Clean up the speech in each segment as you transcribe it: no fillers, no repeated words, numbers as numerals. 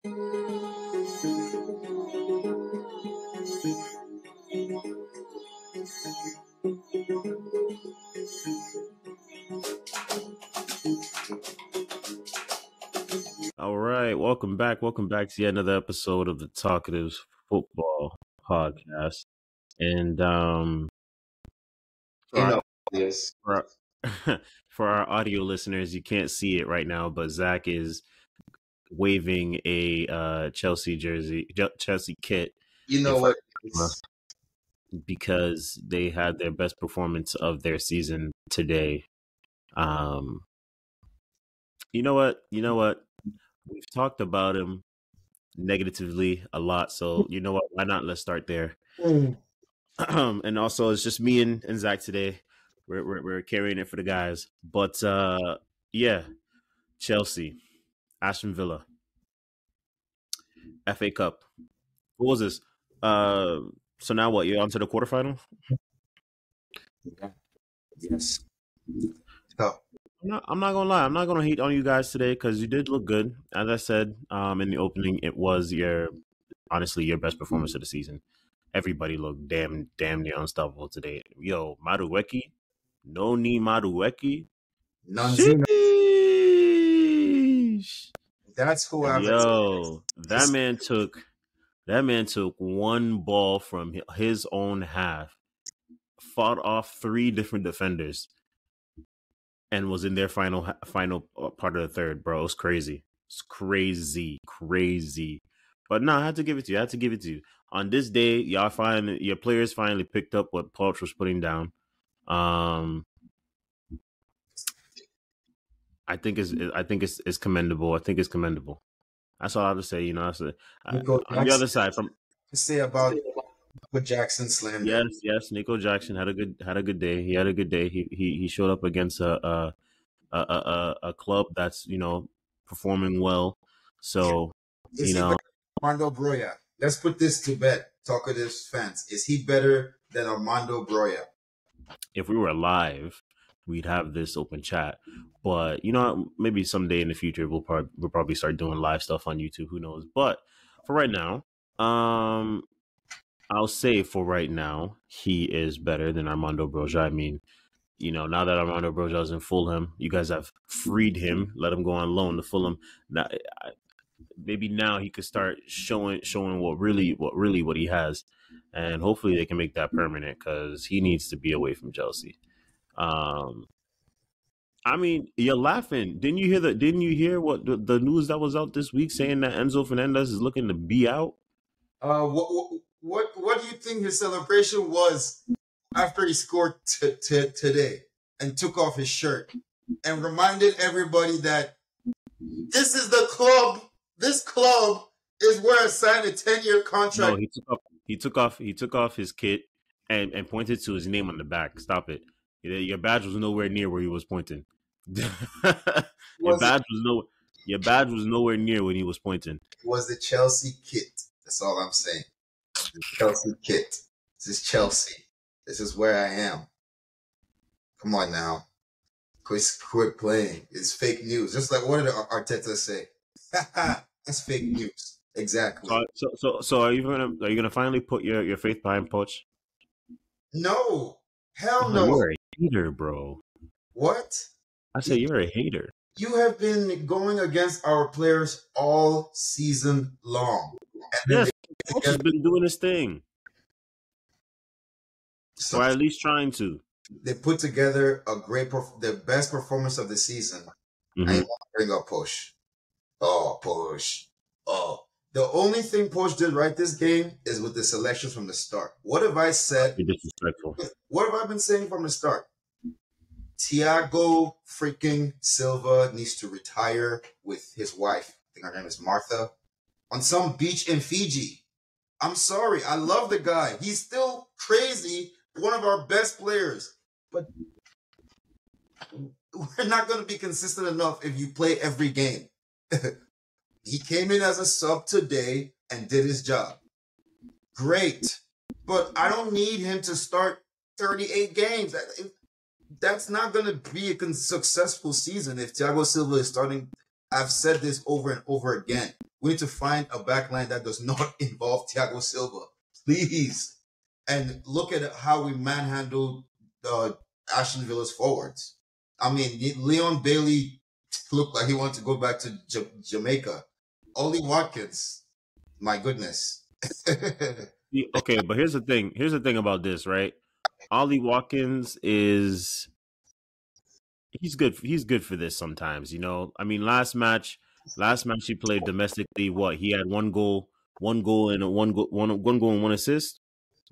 All right, welcome back. Welcome back to yet another episode of the Talkatives Football Podcast. And for our, Yes. for our, for our audio listeners, you can't see it right now, but Zach is waving a Chelsea kit You know in what? front because they had their best performance of their season today. You know what? We've talked about him negatively a lot, so you know what? Why not? Let's start there. And also, it's just me and Zach today. We're carrying it for the guys, but yeah, Chelsea, Aston Villa, FA Cup. What was this? So now what? You're on to the quarterfinal? Yes. So, I'm not gonna lie. I'm not gonna hate on you guys today because you did look good. As I said, in the opening, it was honestly your best performance of the season. Everybody looked damn near unstoppable today. Yo, Madueke, no knee Madueke. Nonzino, Sheesh. that's who I've Yo, that man took one ball from his own half, fought off 3 different defenders, and was in their final part of the third. Bro, it was crazy. It's crazy. But no, I had to give it to you. On this day, your players finally picked up what Poch was putting down. I think it's commendable. That's all I have to say. You know, on the other side, from to say about what Jackson slander. yes, Nico Jackson had a good day. He had a good day. He showed up against a club that's performing well. So Is he better than Armando Broya? Let's put this to bed, Talkatives fans. Is he better than Armando Broya? If we were live, we'd have this open chat. But maybe someday in the future we'll probably start doing live stuff on YouTube. Who knows? But for right now, I'll say for right now he is better than Armando Broja. I mean, now that Armando Broja is in Fulham, you guys have freed him, let him go on loan to Fulham. Now, maybe now he could start showing what he has, and hopefully they can make that permanent because he needs to be away from Chelsea. I mean, you're laughing. Didn't you hear what the news that was out this week saying that Enzo Fernandez is looking to be out? What do you think his celebration was after he scored today and took off his shirt and reminded everybody that this is the club. This club is where I signed a 10-year contract. No, he took off his kit and pointed to his name on the back. Stop it. Your badge was nowhere near where he was pointing. Your badge was nowhere near when he was pointing. It was the Chelsea kit. That's all I'm saying. The Chelsea kit. This is Chelsea. This is where I am. Come on now. Quit playing. It's fake news. Just like what did Arteta say? That's fake news. Exactly. So are you gonna finally put your faith behind Poch? No. Hell no. You're a hater, bro. What? I say you're a hater. You have been going against our players all season long. Yes, Poch has been doing his thing. So, or at least trying to. They put together the best performance of the season. Mm-hmm. I want to bring up Poch. Oh, Poch. Oh. The only thing Poch did right this game is with the selections from the start. What have I said? You're disrespectful. What have I been saying from the start? Thiago freaking Silva needs to retire with his wife. I think her name is Martha. On some beach in Fiji. I'm sorry. I love the guy. He's still crazy. One of our best players. But we're not going to be consistent enough if you play every game. He came in as a sub today and did his job. Great. But I don't need him to start 38 games. That's not going to be a successful season if Thiago Silva is starting. I've said this over and over again. We need to find a backline that does not involve Thiago Silva, please. And look at how we manhandled the Aston Villa's forwards. I mean, Leon Bailey looked like he wanted to go back to Jamaica. Ollie Watkins, my goodness. Okay, but here's the thing. Here's the thing about this, right? Ollie Watkins is he's good. He's good for this sometimes, you know. I mean, last match he played domestically. What he had one goal and one goal and one assist,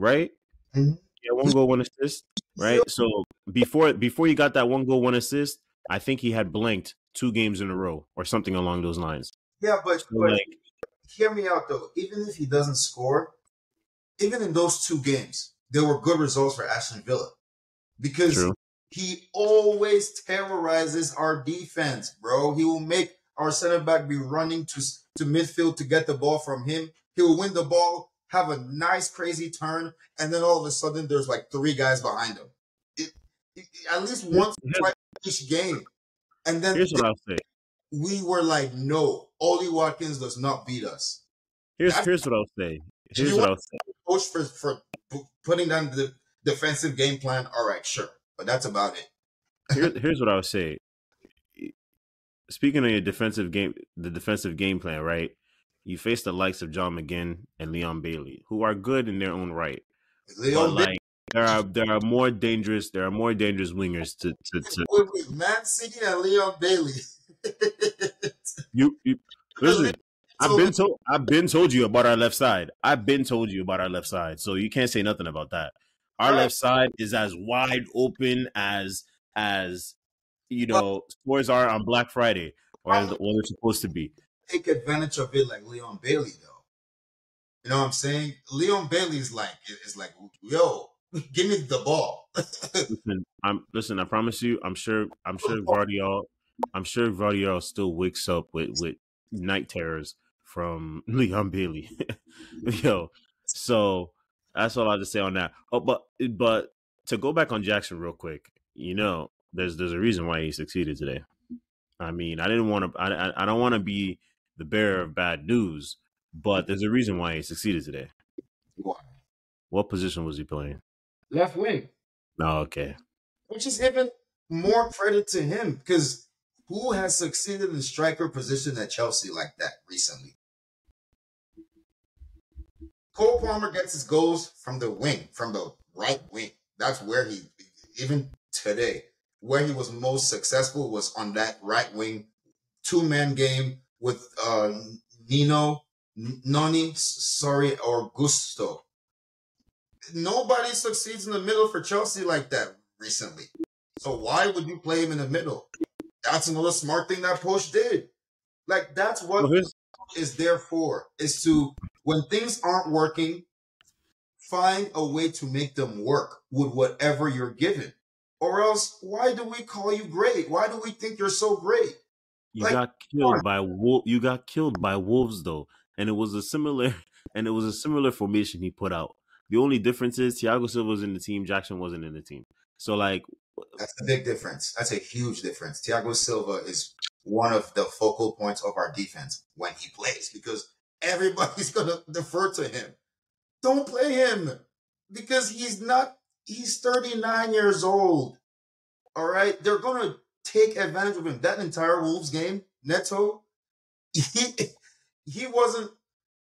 right? Mhm. Yeah, one goal, one assist, right? So before he got that one goal, one assist, I think he had blanked 2 games in a row or something along those lines. Yeah, So but like, hear me out though. Even if he doesn't score, even in those 2 games, there were good results for Aston Villa because true. he always terrorizes our defense, bro. He will make our center back be running to midfield to get the ball from him. He will win the ball, have a nice crazy turn, and then all of a sudden there's like 3 guys behind him. At least once or twice each game. And then Here's what I'll say. we were like, no, Ollie Watkins does not beat us. Here's what I'll say. If Here's you what want I'll say. to coach for putting down the defensive game plan, all right, sure. But that's about it. Here's what I'll say. Speaking of your the defensive game plan, right? You face the likes of John McGinn and Leon Bailey, who are good in their own right, but Leon like there are more dangerous wingers to with Man City and Leon Bailey. you listen. So, I've been told you about our left side. I've been told you about our left side, so you can't say nothing about that. Our all right, left side is as wide open as you but know stores are on Black Friday, or as what they're supposed to be. take advantage of it like Leon Bailey, though. You know what I'm saying? Leon Bailey is like, yo, give me the ball. Listen. I promise you. I'm sure Vardiol still wakes up with night terrors from Leon Bailey. Yo, so that's all I have to say on that. Oh, but to go back on Jackson real quick, you know, there's a reason why he succeeded today. I mean, I didn't want to. I don't want to be the bearer of bad news, but there's a reason why he succeeded today. Why? What position was he playing? Left wing. Oh, okay. Which is even more credit to him because who has succeeded in striker position at Chelsea like that recently? Cole Palmer gets his goals from the wing, from the right wing. That's where he, even today, where he was most successful was on that right wing 2-man game with or Gusto. Nobody succeeds in the middle for Chelsea like that recently. So why would you play him in the middle? That's another smart thing that Poch did. Like that's what is there for, is to, when things aren't working, find a way to make them work with whatever you're given. Or else, why do we call you great? Why do we think you're so great? You got killed by You got killed by wolves though, and it was a similar formation he put out. The only difference is Thiago Silva was in the team, Jackson wasn't in the team. So like, that's a big difference. That's a huge difference. Thiago Silva is one of the focal points of our defense when he plays because everybody's gonna defer to him. Don't play him because he's 39 years old. All right. They're going to take advantage of him. That entire Wolves game, Neto, he wasn't,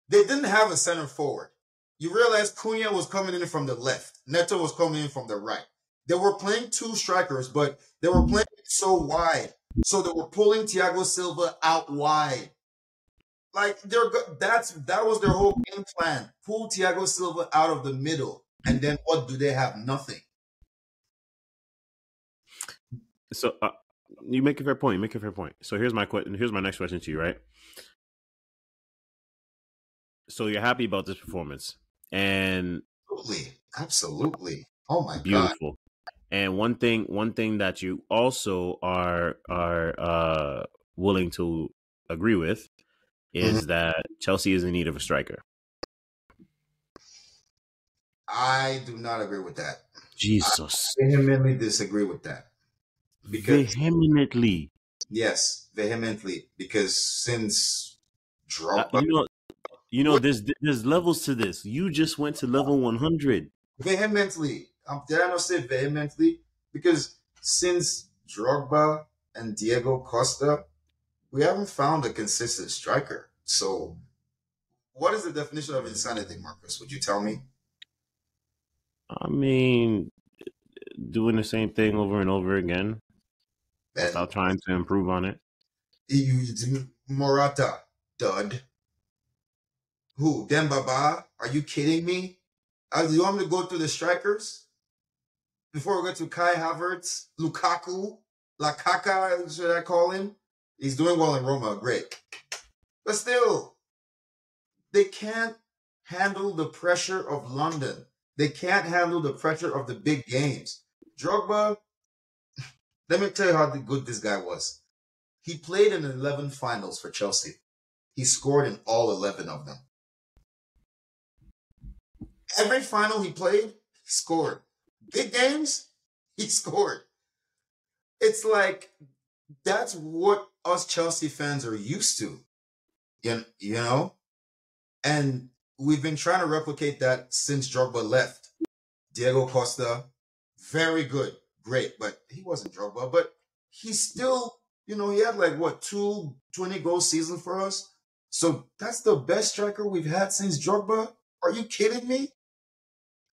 they didn't have a center forward. You realize Cunha was coming in from the left. Neto was coming in from the right. They were playing 2 strikers, but they were playing so wide. So they were pulling Thiago Silva out wide. Like that was their whole game plan. Pull Thiago Silva out of the middle. And then what do they have? Nothing. So you make a fair point. So here's my next question to you, right? So you're happy about this performance, and absolutely. Oh my beautiful. God. And one thing that you also are willing to agree with is that Chelsea is in need of a striker. I do not agree with that. Jesus. I vehemently disagree with that. Vehemently. Yes, vehemently. Because since Drogba. What? there's levels to this. You just went to level 100. Vehemently. Did I not say vehemently? Because since Drogba and Diego Costa, we haven't found a consistent striker. So, what is the definition of insanity, Marcus? Would you tell me? I mean, doing the same thing over and over again And without trying to improve on it. Morata, dud. Who? Dembaba? Are you kidding me? You want me to go through the strikers before we go to Kai Havertz, Lukaku, Lakaka? Should I call him? He's doing well in Roma, great. But still, they can't handle the pressure of London. They can't handle the pressure of the big games. Drogba, let me tell you how good this guy was. He played in 11 finals for Chelsea. He scored in all 11 of them. Every final he played, he scored. Big games, he scored. It's like, that's what us Chelsea fans are used to. You know? And we've been trying to replicate that since Drogba left. Diego Costa, very good, great, but he wasn't Drogba. But he still, he had like, what, 20-goal season for us? So that's the best striker we've had since Drogba? Are you kidding me?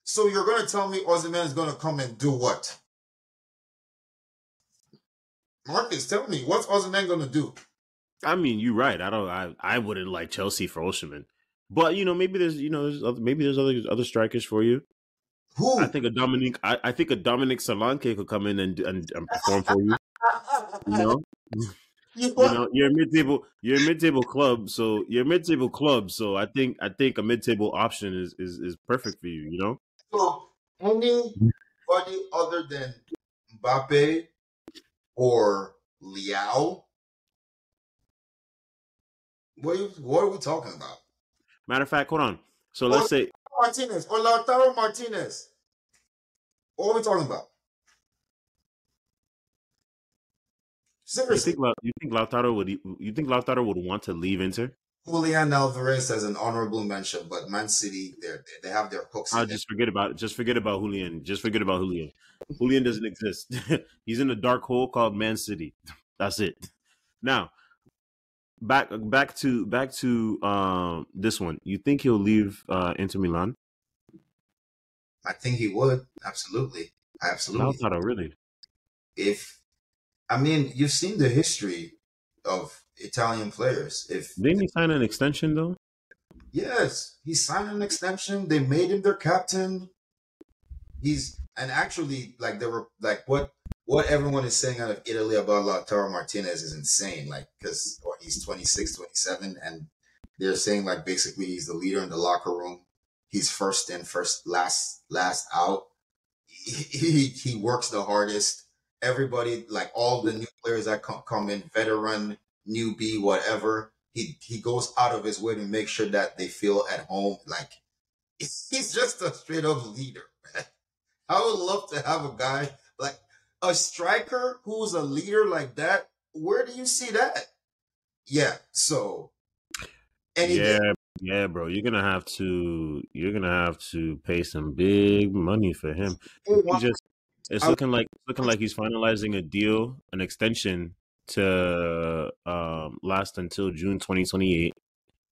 So you're going to tell me Osimhen is going to come and do what? Marcus, tell me, what's Osimhen going to do? I mean, you're right. I wouldn't like Chelsea for Osimhen, but maybe there's other strikers for you. Who? I think a Dominic Solanke could come in and perform for you. You're a mid-table club, so I think a mid-table option is perfect for you. So anybody other than Mbappe or Liao? What are we talking about? Matter of fact, hold on. So let's say Martinez or Lautaro Martinez. What are we talking about? Seriously. You think Lautaro would want to leave Inter? Julian Alvarez as an honorable mention, but Man City, they have their hooks. Just forget about Julian. Just forget about Julian. Julian doesn't exist. He's in a dark hole called Man City. That's it. Now, back to this one. You think he'll leave Inter Milan? I think he would. Absolutely. Lautaro, really? You've seen the history of Italian players. Didn't he sign an extension though? Yes, he signed an extension. They made him their captain. Actually, like, they were like, what everyone is saying out of Italy about Lautaro Martinez is insane. Like, because he's 26, 27, and they're saying, like, basically he's the leader in the locker room. He's first in, last out. He works the hardest. Everybody, like all the new players that come in, veteran, newbie, whatever, he goes out of his way to make sure that they feel at home. Like, he's just a straight up leader, man. I would love to have a guy like a striker who's a leader like that. Where do you see that? Yeah. So. Yeah, bro. You're gonna have to pay some big money for him. It's looking like he's finalizing a deal, an extension to last until June 2028.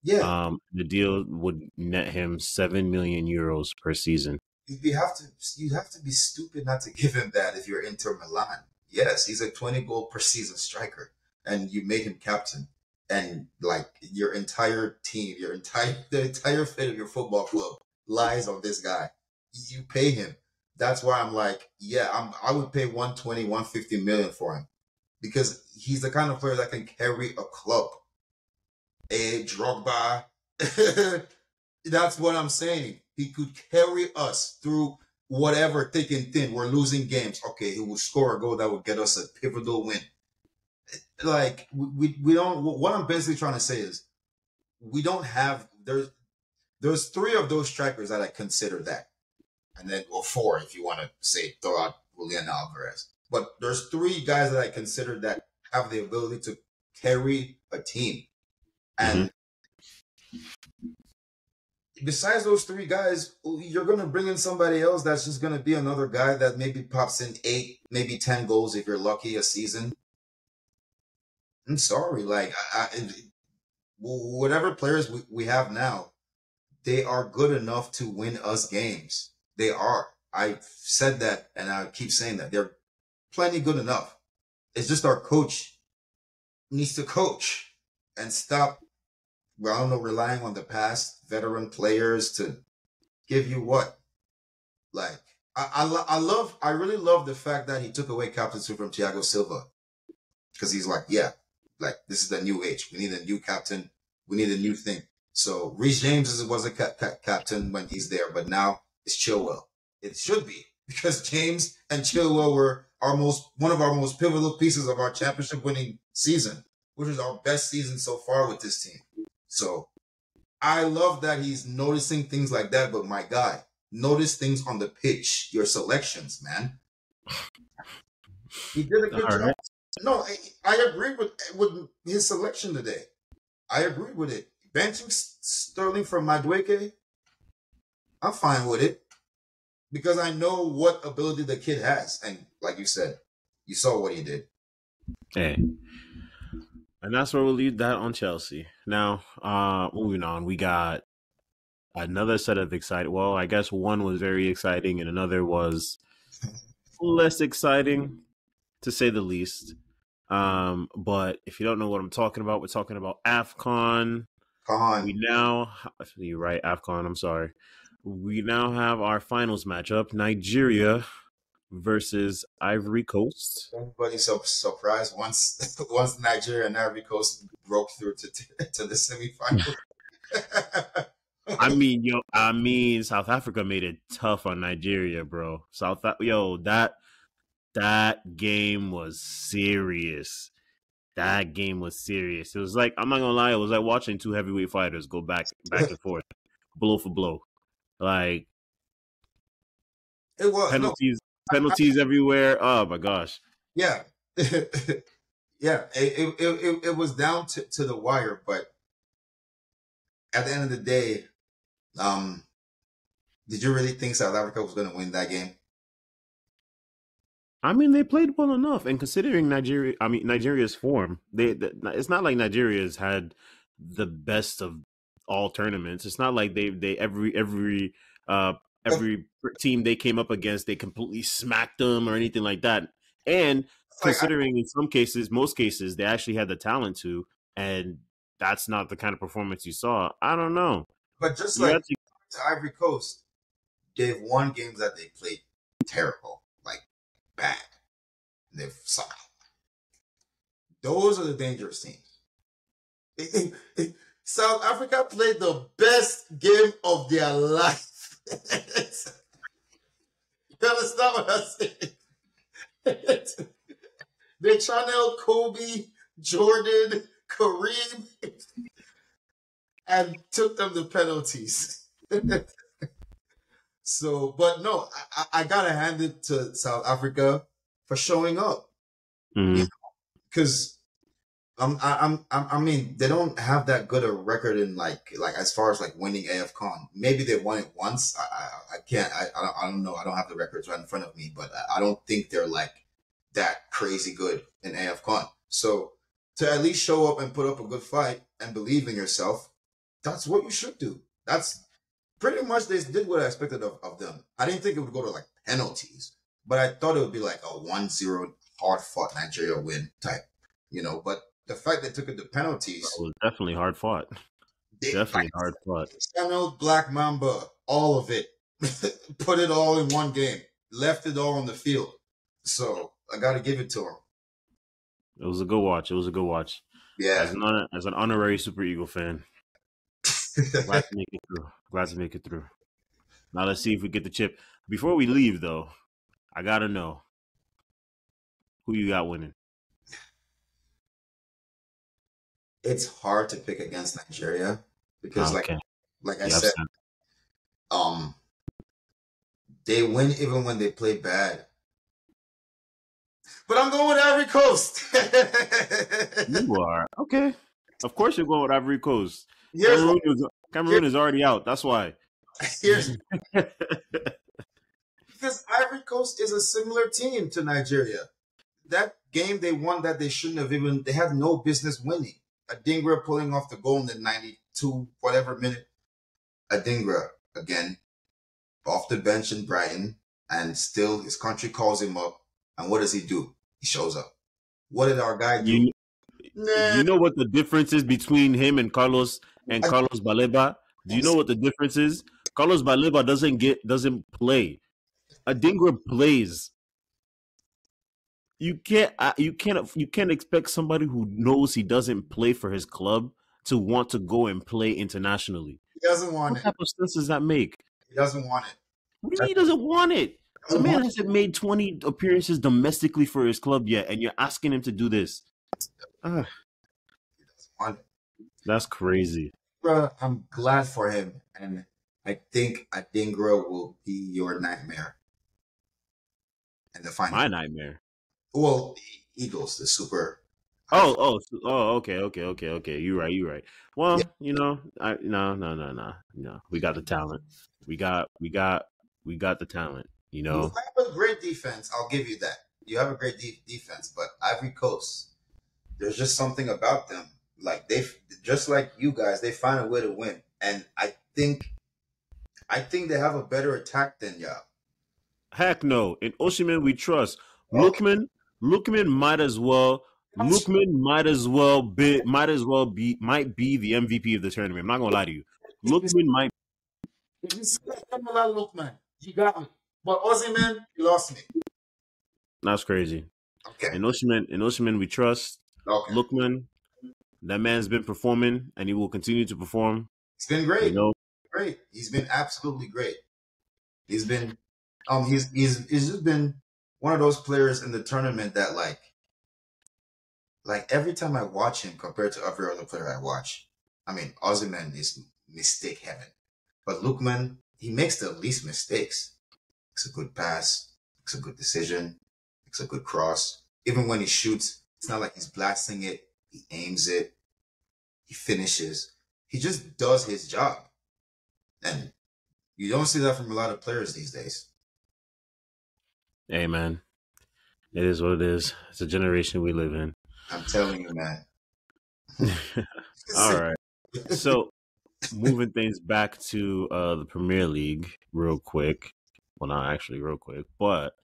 Yeah. The deal would net him 7 million euros per season. You have to be stupid not to give him that if you're Inter Milan. Yes, he's a 20-goal per season striker, and you made him captain. And like your entire team, the entire fate of your football club lies on this guy. You pay him. That's why I'm like, yeah, I would pay 120, 150 million for him, because he's the kind of player that can carry a club. Drogba. That's what I'm saying. He could carry us through whatever thick and thin. We're losing games. Okay, he would score a goal that would get us a pivotal win. Like, we don't. What I'm basically trying to say is, we don't have. There's three of those strikers that I consider that, and then, or four if you want to say throw out Julian Alvarez. But there's three guys that I consider that have the ability to carry a team, and besides those three guys, you're going to bring in somebody else that's just going to be another guy that maybe pops in 8, maybe 10 goals if you're lucky a season. I'm sorry, like whatever players we have now, they are good enough to win us games. They are. I said that, and I keep saying that they're plenty good enough. It's just our coach needs to coach and stop. Well, I don't know, relying on the past veteran players to give you what. Like I really love the fact that he took away captaincy from Thiago Silva because he's like, yeah, like this is the new age. We need a new captain. We need a new thing. So Reece James was a captain when he's there, but now it's Chilwell. It should be because James and Chilwell were one of our most pivotal pieces of our championship winning season, which is our best season so far with this team. So I love that he's noticing things like that, but my guy, notice things on the pitch, your selections, man. He did a good job. Right. No, I agree with his selection today. I agree with it. Benching Sterling for Madueke, I'm fine with it because I know what ability the kid has. And like you said, you saw what he did. Hey. And that's where we'll leave that on Chelsea. Now, moving on, we got another set of exciting. Well, I guess one was very exciting and another was less exciting, to say the least. But if you don't know what I'm talking about, we're talking about AFCON. You're right, AFCON, I'm sorry. We now have our finals matchup, Nigeria versus Ivory Coast. Everybody's so surprised once Nigeria and Ivory Coast broke through to the semifinals. I mean, South Africa made it tough on Nigeria, bro. That game was serious. That game was serious. It was like, I'm not gonna lie, it was like watching two heavyweight fighters go back and forth, blow for blow. Like it was penalties everywhere. Oh my gosh. Yeah. Yeah. It was down to the wire, but at the end of the day, did you really think South Africa was gonna win that game? I mean, they played well enough, and considering Nigeria's form, it's not like Nigeria's had the best of all tournaments. It's not like every team they came up against, they completely smacked them or anything like that. And considering in most cases, they actually had the talent to, and that's not the kind of performance you saw. I don't know. But just like to Ivory Coast, they've won games that they played terrible, like bad. They've sucked. Those are the dangerous teams. South Africa played the best game of their life. You understand what I'm saying? They channeled Kobe, Jordan, Kareem, and took them to penalties. So, but no, I gotta hand it to South Africa for showing up, because I mean, they don't have that good a record in like as far as like winning AFCON. Maybe they won it once. I can't. I don't know. I don't have the records right in front of me, but I don't think they're like that crazy good in AFCON. So to at least show up and put up a good fight and believe in yourself, that's what you should do. That's pretty much they did what I expected of them. I didn't think it would go to like penalties, but I thought it would be like a 1-0 hard-fought Nigeria win type, but the fact they took it to penalties. It was definitely hard fought. Hard fought. Channel Black Mamba, all of it. Put it all in one game. Left it all on the field. So I got to give it to him. It was a good watch. Yeah. As an honorary Super Eagle fan. Glad to make it through. Now let's see if we get the chip. Before we leave, though, I got to know who you got winning. It's hard to pick against Nigeria because, like I said, they win even when they play bad. But I'm going with Ivory Coast. You are okay. Of course, you're going with Ivory Coast. Cameroon is already out. That's why. Here's because Ivory Coast is a similar team to Nigeria. That game they won that they shouldn't have even. They had no business winning. Adingra pulling off the goal in the 92 whatever minute. Adingra again off the bench in Brighton, and still his country calls him up. And what does he do? He shows up. What did our guy do? You know what the difference is between him and Carlos Baleba? Do you know what the difference is? Carlos Baleba doesn't play. Adingra plays. You can't expect somebody who knows he doesn't play for his club to want to go and play internationally. He doesn't want What type of sense does that make? He doesn't want it. What do you mean he doesn't want it? The man hasn't made 20 appearances domestically for his club yet, and you're asking him to do this. He doesn't want it. That's crazy. Bro, I'm glad for him, and I think Adingra will be your nightmare in the final. My nightmare. Well, the Eagles, the super. Oh, okay. You're right. Well, yeah. No. We got the talent. We got the talent. You know, you have a great defense. I'll give you that. You have a great defense, but Ivory Coast, there's just something about them. Like they, just like you guys, they find a way to win, and I think they have a better attack than y'all. Heck no! In Osimhen we trust. Okay. Lookman might as well. Lookman might be the MVP of the tournament. I'm not gonna lie to you. Lookman might. If you say Lookman, you got me. But Osimhen, you lost me. That's crazy. Okay. In Osimhen we trust. Okay. Lookman, that man's been performing, and he will continue to perform. He's been great. Great. He's been absolutely great. He's been, he's just been one of those players in the tournament that like every time I watch him compared to every other player I watch, I mean, Osimhen is mistake heaven, but Lookman, he makes the least mistakes. Makes a good pass, makes a good decision, makes a good cross. Even when he shoots, it's not like he's blasting it. He aims it. He finishes. He just does his job. And you don't see that from a lot of players these days. Hey, man. It is what it is. It's a generation we live in. I'm telling you, man. All right. So, moving things back to the Premier League real quick. Well, not actually real quick, but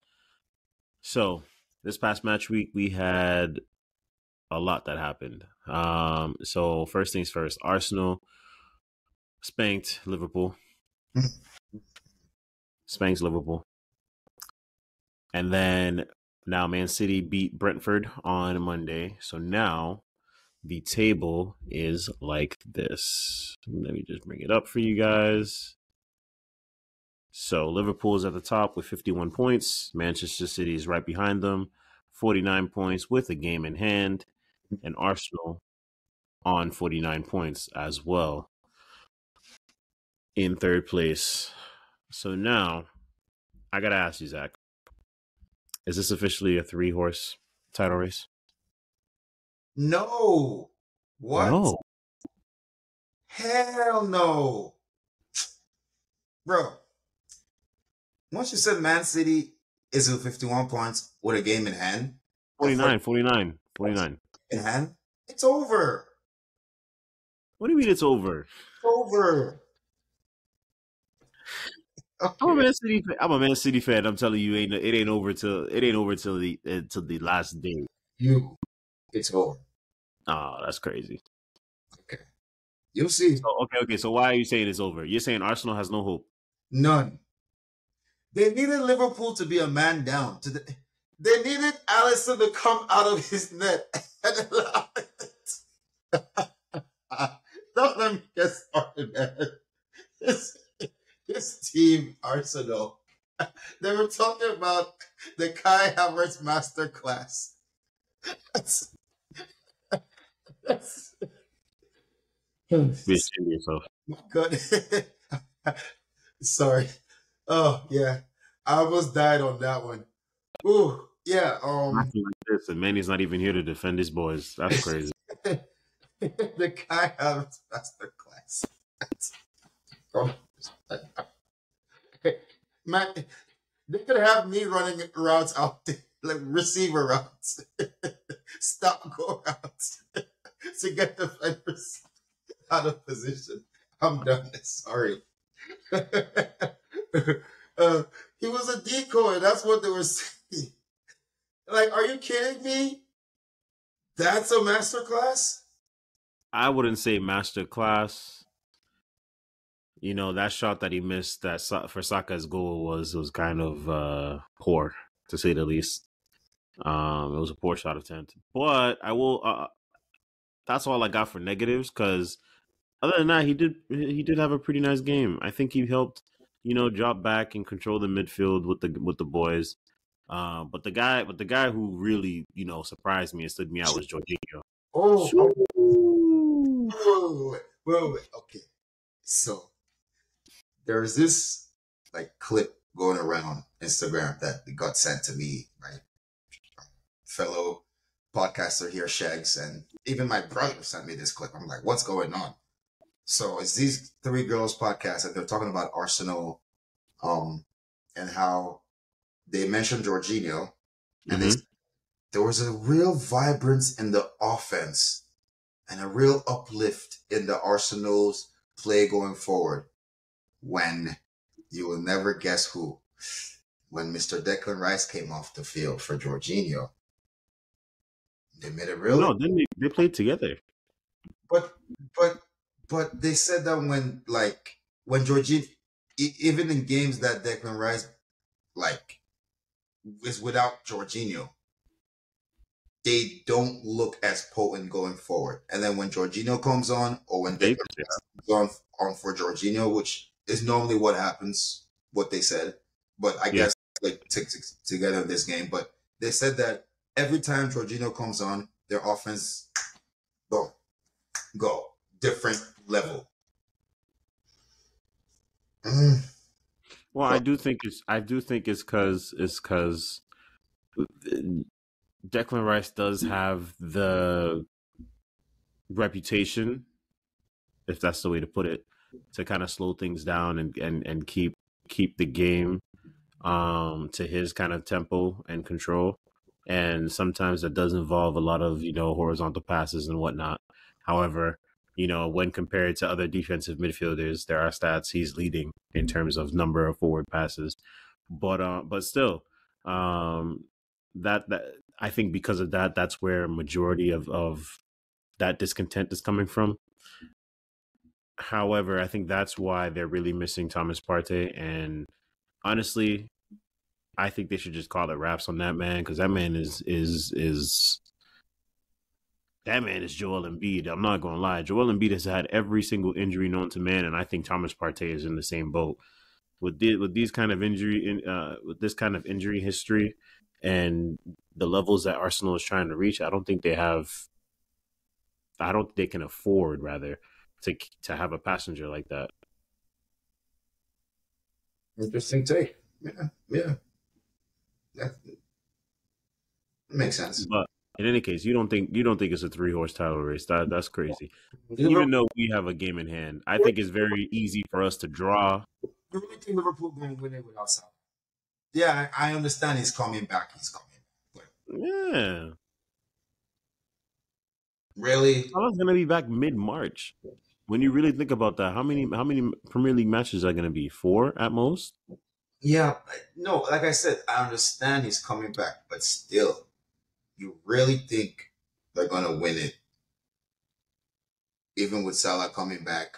so this past match week, we had a lot that happened. So first things first, Arsenal spanked Liverpool. And then now Man City beat Brentford on Monday. So now the table is like this. Let me just bring it up for you guys. So Liverpool is at the top with 51 points. Manchester City is right behind them, 49 points with a game in hand. And Arsenal on 49 points as well in third place. So now I got to ask you, Zach, is this officially a 3-horse title race? No. What? No. Hell no. Bro, once you said Man City is with 51 points with a game in hand. 49. In hand? It's over. What do you mean it's over? It's over. Okay. I'm a Man City fan. I'm telling you, it ain't over till the last day. It's over. Oh, that's crazy. Okay, you'll see. Okay. So why are you saying it's over? You're saying Arsenal has no hope? None. They needed Liverpool to be a man down. They needed Alisson to come out of his net and allow it. Don't let me get started, man. This team, Arsenal, they were talking about the Kai Havertz masterclass. yourself. God. Sorry. Oh, yeah. I almost died on that one. Ooh, yeah. Like this, and Manny's not even here to defend his boys. That's crazy. The Kai Havertz masterclass. Man, they could have me running routes out there, like receiver routes, stop go routes to get the defenders out of position. I'm done. Sorry. uh, he was a decoy. That's what they were saying. Like, are you kidding me? That's a masterclass? I wouldn't say master class. You know, that shot that he missed for Saka's goal was kind of poor, to say the least. It was a poor shot attempt. But I will. That's all I got for negatives. Because other than that, he did have a pretty nice game. I think he helped, drop back and control the midfield with the boys. But the guy who really surprised me and stood me out was Jorginho. Oh, wait. Okay, so there's this like clip going around Instagram that got sent to me, right? Fellow podcaster here, Shags, and even my brother sent me this clip. I'm like, what's going on? So it's these three girls podcast, and they're talking about Arsenal, and how they mentioned Jorginho, and there was a real vibrance in the offense and a real uplift in the Arsenal's play going forward when you will never guess who. When Mr. Declan Rice came off the field for Jorginho, they made it real. No, then they played together. But they said that when Jorginho, even in games that Declan Rice like is without Jorginho, they don't look as potent going forward. And then when Jorginho comes on, or when Declan comes on for Jorginho, which is normally what happens, what they said, but I guess like together in this game. But they said that every time Jorginho comes on, their offense go different level. Well, I do think it's because Declan Rice does have the reputation, if that's the way to put it, to kind of slow things down and keep the game to his kind of tempo and control. And sometimes that does involve a lot of, horizontal passes and whatnot. However, when compared to other defensive midfielders, there are stats he's leading in terms of number of forward passes. But still, that I think because of that, that's where majority of that discontent is coming from. However, I think that's why they're really missing Thomas Partey. And honestly, I think they should just call it wraps on that man, because that man is Joel Embiid. I'm not gonna lie. Joel Embiid has had every single injury known to man, and I think Thomas Partey is in the same boat with these kind of injury with this kind of injury history and the levels that Arsenal is trying to reach. I don't think they can afford rather to have a passenger like that. Interesting take. Yeah. That makes sense. But in any case, you don't think it's a 3-horse title race. That's crazy. Even though we have a game in hand, I think it's very easy for us to draw. The only thing Liverpool going to win it without Saga. Yeah, I understand he's coming back. Yeah. Really? Salah's going to be back mid-March. When you really think about that, how many Premier League matches are going to be? 4 at most? Yeah, no, like I said, I understand he's coming back, but still, you really think they're going to win it? Even with Salah coming back,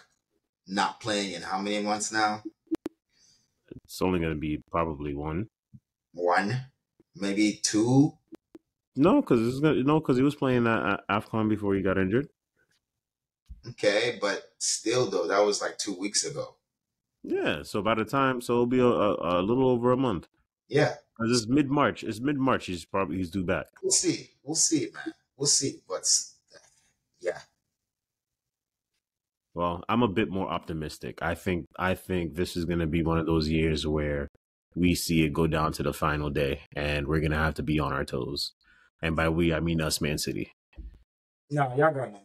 not playing in how many months now? It's only going to be probably 1. 1? Maybe 2? No, because he was playing at AFCON before he got injured. Okay, but still, though, that was like 2 weeks ago. Yeah, so by the time, it'll be a little over a month. Yeah, because it's mid-March. He's due back. We'll see, man. We'll see, but yeah. Well, I'm a bit more optimistic. I think this is going to be one of those years where we see it go down to the final day, and we're going to have to be on our toes. And by we, I mean us, Man City. No, y'all got no.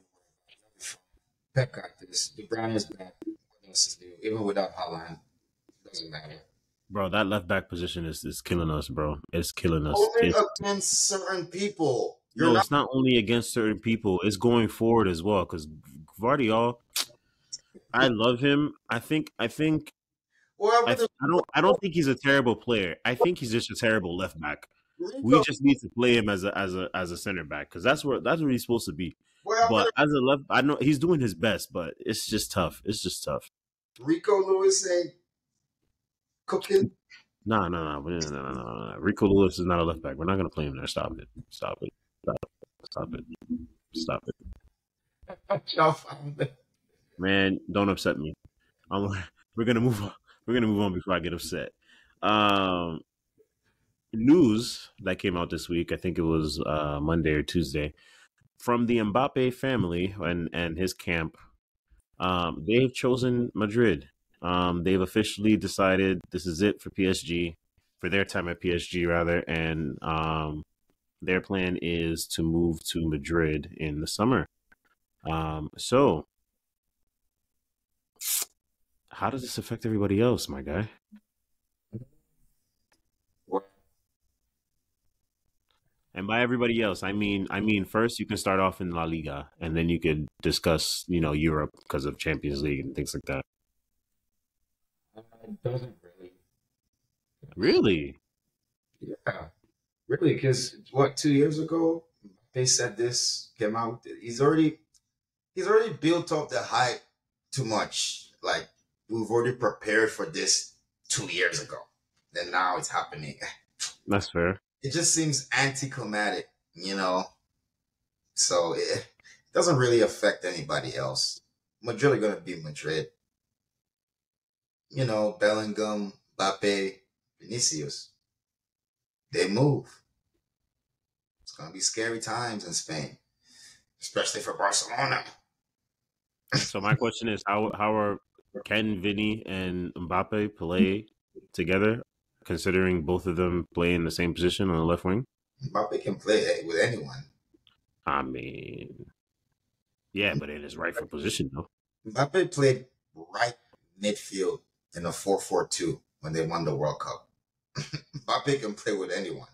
Pep got this. The Brown is back. Even without Haaland, it doesn't matter. Bro, that left back position is killing us, bro. It's killing us. Only against certain people. You're No, not. it's not only against certain people. It's going forward as well. Because Guardiola, I love him. What happened to I don't think he's a terrible player. I think he's just a terrible left back. We Rico? just need to play him as a center back because that's where he's supposed to be. What happened But as a left, I know he's doing his best, but it's just tough. It's just tough. to Rico Lewis ain't cooking? No. Rico Lewis is not a left back. We're not gonna play him there. Stop it. Stop it. Stop it. Stop it. Y'all found it. Man, don't upset me. We're gonna move on. We're gonna move on before I get upset. Um, News that came out this week. I think it was Monday or Tuesday from the Mbappe family and his camp. They've chosen Madrid. They've officially decided this is it for PSG, for their time at PSG rather, and their plan is to move to Madrid in the summer. So how does this affect everybody else, my guy? What? And by everybody else, I mean first you can start off in La Liga, and then you could discuss, Europe because of Champions League and things like that. It doesn't really. Really? Yeah, really, because what 2 years ago they said this came out. He's already built up the hype too much. Like we've already prepared for this 2 years ago. Then now it's happening. That's fair. It just seems anticlimactic, you know. So it doesn't really affect anybody else. Madrid are gonna be Madrid. Bellingham, Mbappe, Vinicius. They move. It's gonna be scary times in Spain, especially for Barcelona. So my question is, how can Vinny and Mbappe play together, considering both of them play in the same position on the left wing? Mbappe can play with anyone. I mean, yeah, but in his rightful position though. Mbappe played right midfield in a 4-4-2 when they won the World Cup. Mbappe can play with anyone.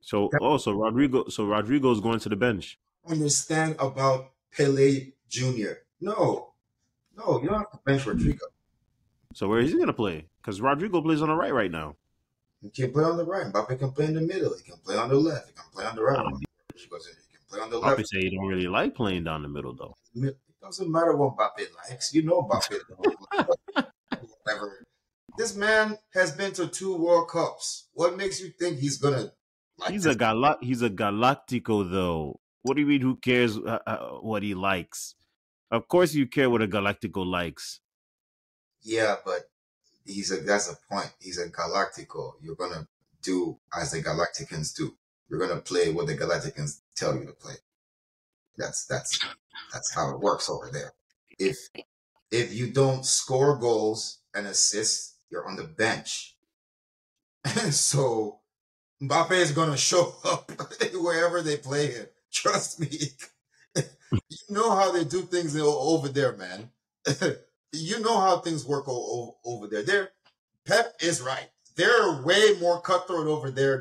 So Rodrigo's going to the bench. Understand about Pele Jr. No, you don't have to bench Rodrigo. So where is he gonna play? Because Rodrigo plays on the right now. He can play on the right. Mbappe can play in the middle. He can play on the left. He can play on the right. He can play on the Mbappe left. say he don't really like playing down the middle though. It doesn't matter what Mbappe likes. Mbappe whatever. This man has been to 2 World Cups. What makes you think he's gonna like? He's a Galactico though. What do you mean? Who cares what he likes? Of course, you care what a Galactico likes. Yeah, but that's the point. He's a Galactico. You're gonna do as the Galacticans do. You're gonna play what the Galacticans tell you to play. That's how it works over there. If you don't score goals and assists, you're on the bench. So Mbappe is gonna show up wherever they play him. Trust me. You know how they do things over there, man. You know how things work over there. Pep is right. They're way more cutthroat over there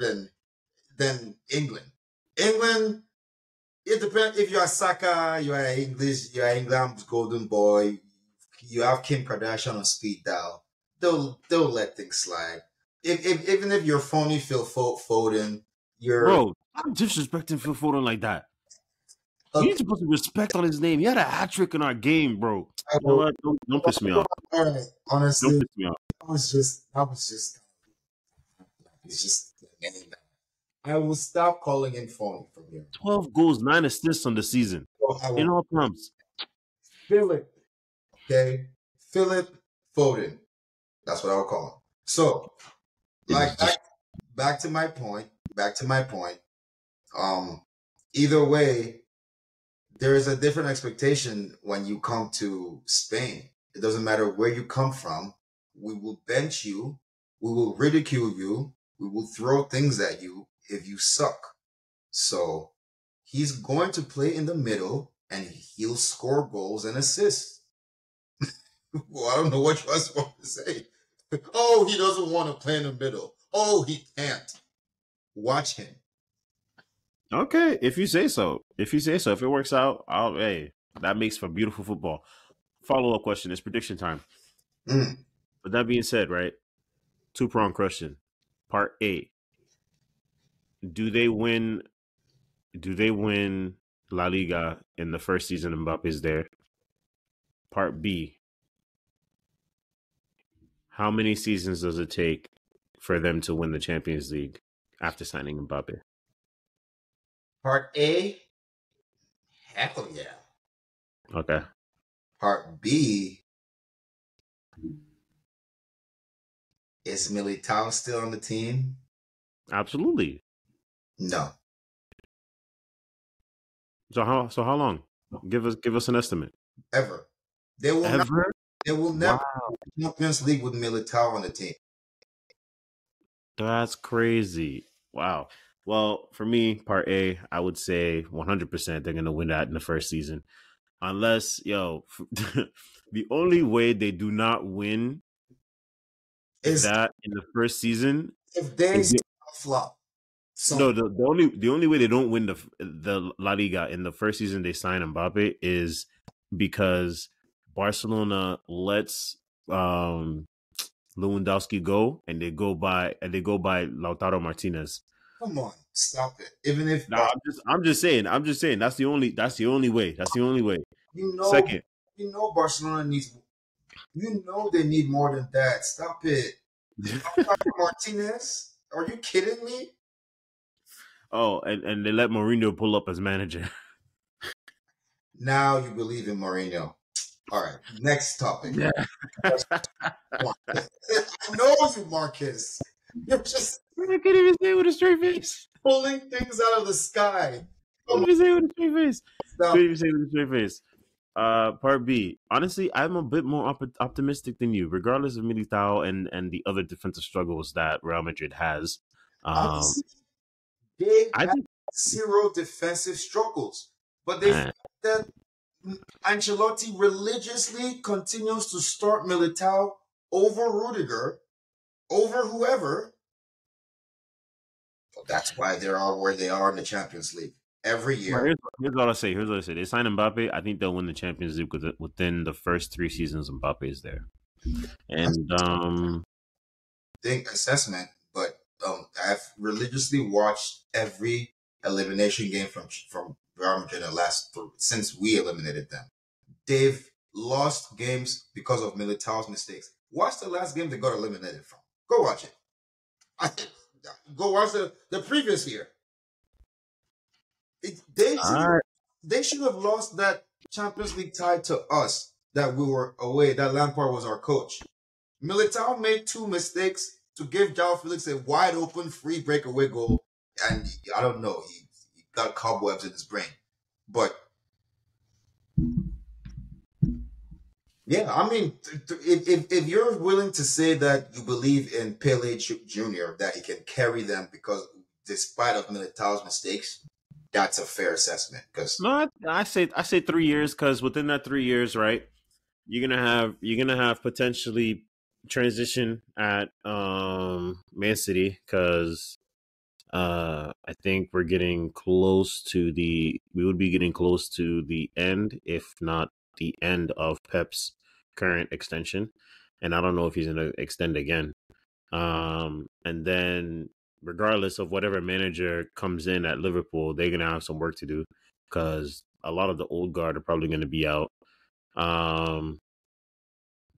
than England. England, it depends. If you are Saga, you are English, you are England's golden boy. You have Kim Kardashian on speed dial. They'll let things slide. Even if you're phony Phil Foden, bro. I'm disrespecting Phil Foden like that. You need to put some respect on his name. He had a hat trick in our game, bro. You know what? Don't piss me off. All right, honestly, don't piss me off. It's just. I will stop calling him phony from here. 12 goals, 9 assists on the season. In all clubs. Philip. Okay? Philip Foden. That's what I'll call him. So, back to my point. Either way, there is a different expectation when you come to Spain. It doesn't matter where you come from. We will bench you. We will ridicule you. We will throw things at you if you suck. So he's going to play in the middle and he'll score goals and assists. Well, I don't know what you're supposed to say. Oh, he doesn't want to play in the middle. Oh, he can't. Watch him. Okay, if you say so. If you say so. If it works out, hey, that makes for beautiful football. Follow-up question. It's prediction time. Mm. With that being said, right? Two-pronged question. Part A. Do they win La Liga in the first season Mbappe's there? Part B. How many seasons does it take for them to win the Champions League after signing Mbappe? Part A, hell yeah. Okay. Part B, is Militao still on the team? Absolutely. No. So how long? Give us an estimate. Ever. They will not, Ever? they will Wow. never Champions League with Militao on the team. That's crazy. Wow. Well, for me, part A, I would say 100% they're going to win that in the first season. Unless, the only way they do not win Is that in the first season if they is flop. no, So the only way they don't win the La Liga in the first season they sign Mbappe is because Barcelona lets Lewandowski go and they go by Lautaro Martinez. come on, stop it. Even if Nah, I'm just saying that's the only way. That's the only way. you know Second. you know Barcelona needs you know they need more than that. Stop it. Martinez? Are you kidding me? Oh, and they let Mourinho pull up as manager. Now you believe in Mourinho. All right, next topic. Yeah. I know you, Marcus. You're just I can't even say it with a straight face. pulling things out of the sky. Can't even say it with a straight face. Stop. Can't even say it with a straight face. Part B. Honestly, I'm a bit more optimistic than you, regardless of Militao and the other defensive struggles that Real Madrid has. Honestly, they I have think zero defensive struggles, but they find that Ancelotti religiously continues to start Militao over Rudiger, over whoever. So that's why they are where they are in the Champions League every year. here's what I say. Here's what I say. They sign Mbappe. I think they'll win the Champions League within the first 3 seasons Mbappe is there. And Think assessment, but I've religiously watched every elimination game from Real Madrid in the since we eliminated them. They've lost games because of Militao's mistakes. Watch the last game they got eliminated from. Go watch it. Go watch the previous year. They should have lost that Champions League tie to us that we were away. That Lampard was our coach. Militao made 2 mistakes to give João Felix a wide open free breakaway goal, and I don't know, he got cobwebs in his brain. But yeah, I mean, if you're willing to say that you believe in Pele Jr., that he can carry them because despite of Militao's mistakes, that's a fair assessment. Because no, I say 3 years because within that 3 years, right, you're gonna have potentially transition at Man City because I think we would be getting close to the end, if not the end of Pep's current extension, and I don't know if he's gonna extend again. And then regardless of whatever manager comes in at Liverpool, they're gonna have some work to do because a lot of the old guard are probably gonna be out. Um,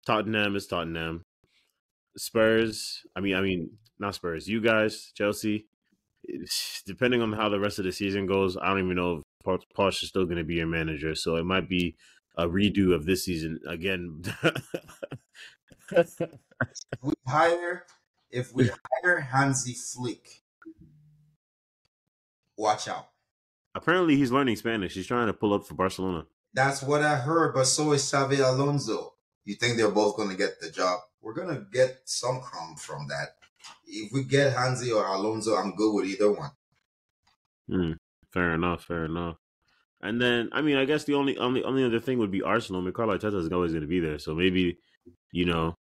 Tottenham is Tottenham. Spurs. I mean, not Spurs. You guys, Chelsea. Depending on how the rest of the season goes, I don't even know if Posh is still going to be your manager. So it might be a redo of this season again. if we hire Hansi Flick, watch out. Apparently, he's learning Spanish. He's trying to pull up for Barcelona. That's what I heard, but so is Xavi Alonso. You think they're both going to get the job? We're going to get some crumb from that. If we get Hansi or Alonso, I'm good with either one. Fair enough. And then, I mean, I guess the only other thing would be Arsenal. I mean, Carlo Arteta is always going to be there, so maybe, you know,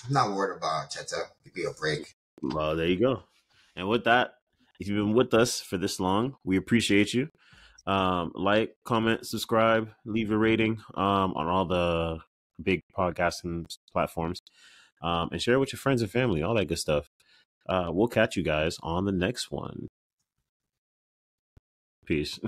I'm not worried about Cheta. Give me a break. well, there you go. And with that, if you've been with us for this long, we appreciate you. Like, comment, subscribe, leave a rating on all the big podcasting platforms, and share it with your friends and family, all that good stuff. We'll catch you guys on the next one. Peace.